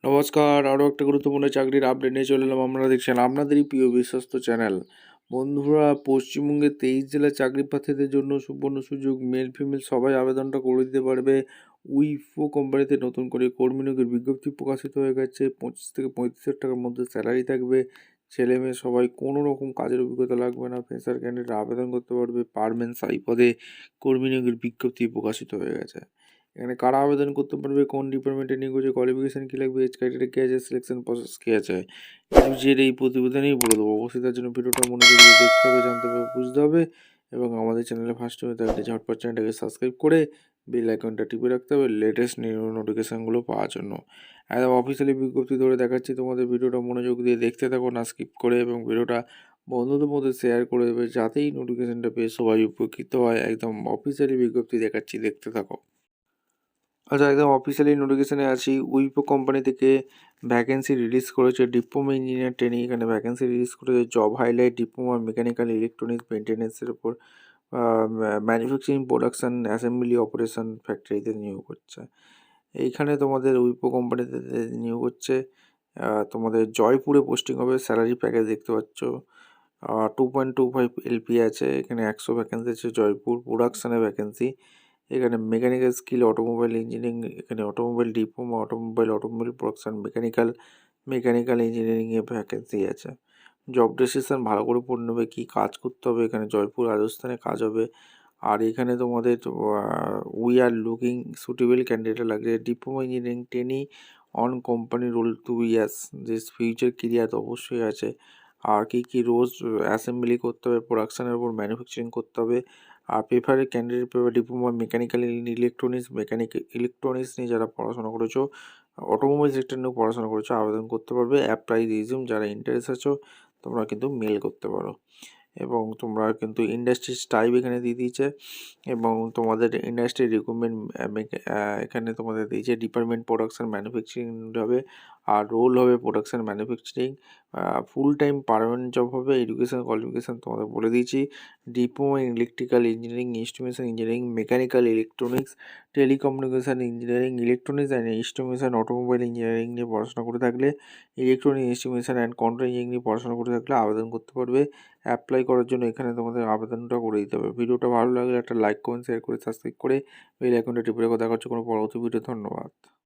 নমস্কার, আরও একটা গুরুত্বপূর্ণ চাকরির আপডেট নিয়ে চলে এলাম। আপনারা দেখছেন আপনাদেরই প্রিয় বিশ্বস্ত চ্যানেল। বন্ধুরা, পশ্চিমবঙ্গের 23 জেলার চাকরি প্রার্থীদের জন্য সুবর্ণ সুযোগ। মেল ফিমেল সবাই আবেদনটা করে দিতে পারবে। উইপ্রো কোম্পানিতে নতুন করে কর্মী নিয়োগের বিজ্ঞপ্তি প্রকাশিত হয়ে গেছে। 25 থেকে 35,000 টাকার মধ্যে স্যালারি থাকবে। ছেলে মেয়ে সবাই, কোনো রকম কাজের অভিজ্ঞতা লাগবে না। ফ্রেশার ক্যান্ডিডেট আবেদন করতে পারবে। পার্মানেন্ট স্থায়ী পদে কর্মী নিয়োগের বিজ্ঞপ্তি প্রকাশিত হয়ে গেছে। এখানে কারা আবেদন করতে পারবে, কোন ডিপার্টমেন্টে নিয়োগ হচ্ছে, কোয়ালিফিকেশান কী লাগবে, এজ ক্রাইটেরিয়া কী আছে, সিলেকশন প্রসেস কী আছে, এই প্রতিবেদনেই বলে দেবো। অবশ্যই তার জন্য ভিডিওটা মনোযোগ দিয়ে দেখতে হবে, জানতে হবে, বুঝতে হবে। এবং আমাদের চ্যানেলে ফার্স্ট হয়ে থাকলে ঝটপট চ্যানেলটাকে সাবস্ক্রাইব করে বেল আইকনটা টিপে রাখতে হবে লেটেস্ট নোটিফিকেশানগুলো পাওয়ার জন্য। একদম অফিসিয়ালি বিজ্ঞপ্তি ধরে দেখাচ্ছি তোমাদের। ভিডিওটা মনোযোগ দিয়ে দেখতে থাকো, না স্কিপ করে, এবং ভিডিওটা বন্ধুদের মধ্যে শেয়ার করে দেবে, যাতেই নোটিফিকেশানটা পেয়ে সবাই উপকৃত হয়। একদম অফিসিয়ালি বিজ্ঞপ্তি দেখাচ্ছি, দেখতে থাকো। আচ্ছা, একদম অফিসিয়ালি নোটিফিকেশানে আছি। উইপ্রো কোম্পানি থেকে ভ্যাকেন্সি রিলিজ করেছে ডিপ্লোমা ইঞ্জিনিয়ার ট্রেনিং। এখানে ভ্যাকেন্সি রিলিজ করেছে। Job highlight: diploma mechanical electronics মেনটেন্যান্সের উপর ম্যানুফ্যাকচারিং প্রোডাকশান অ্যাসেম্বলি অপারেশন ফ্যাক্টরিতে নিয়োগ হচ্ছে। এইখানে তোমাদের উইপ্রো কোম্পানিতে নিয়োগ হচ্ছে। তোমাদের জয়পুরে পোস্টিং হবে। স্যালারি প্যাকেজ দেখতে পাচ্ছ। 2.25 LP আছে। এখানে 100 ভ্যাকেন্সি আছে। জয়পুর প্রোডাকশানে ভ্যাকেন্সি। এখানে মেকানিক্যাল স্কিল, অটোমোবাইল ইঞ্জিনিয়ারিং, এখানে automobile diploma, automobile production, mechanical ইঞ্জিনিয়ারিংয়ে ভ্যাকেন্সি আছে। জব ডেসক্রিপশন ভালো করে পড়ে নেবে, কী কাজ করতে হবে। এখানে জয়পুর রাজস্থানে কাজ হবে। আর এখানে তোমাদের we are looking suitable candidate লাগছে। Diploma engineering trainee on company role 2 years, যে ফিউচার কেরিয়ার অবশ্যই আছে। আর কী রোজ অ্যাসেম্বলি করতে হবে, প্রোডাকশানের উপর ম্যানুফ্যাকচারিং করতে হবে। আর preferred candidate paper diploma mechanical electronics নিয়ে যারা পড়াশোনা করেছো, অটোমোবাইল সেক্টর নিয়েও পড়াশোনা করেছো, আবেদন করতে পারবে। অ্যাপ্লাই রিজিউম, যারা ইন্টারেস্ট আছো তোমরা কিন্তু মেল করতে পারো। এবং তোমরা কিন্তু ইন্ডাস্ট্রি টাইপ এখানে দিয়ে দিয়েছে। এবং তোমাদের ইন্ডাস্ট্রি রিক্রুটমেন্ট এখানে তোমাদের দিয়েছে। ডিপার্টমেন্ট প্রোডাকশান ম্যানুফ্যাকচারিং হবে। আর রোল হবে production manufacturing. Full time permanent job হবে। এডুকেশান কোয়ালিফিকেশান তোমাদের বলে দিয়েছি। Diploma in electrical engineering, instrumentation engineering, mechanical electronics, telecommunication engineering, electronics and instrumentation, automobile engineering নিয়ে পড়াশোনা করে থাকলে, electronic instrumentation and control engineering নিয়ে পড়াশোনা করে থাকলে আবেদন করতে পারবে। অ্যাপ্লাই করার জন্য এখানে তোমাদের আবেদনটা করে দিতে হবে। ভিডিওটা ভালো লাগলে একটা লাইক, কমেন্ট, শেয়ার করে সাবস্ক্রাইব করে বেল আইকনটা টিপে রেখো। দেখা হচ্ছে কোনো পরবর্তী ভিডিও। ধন্যবাদ।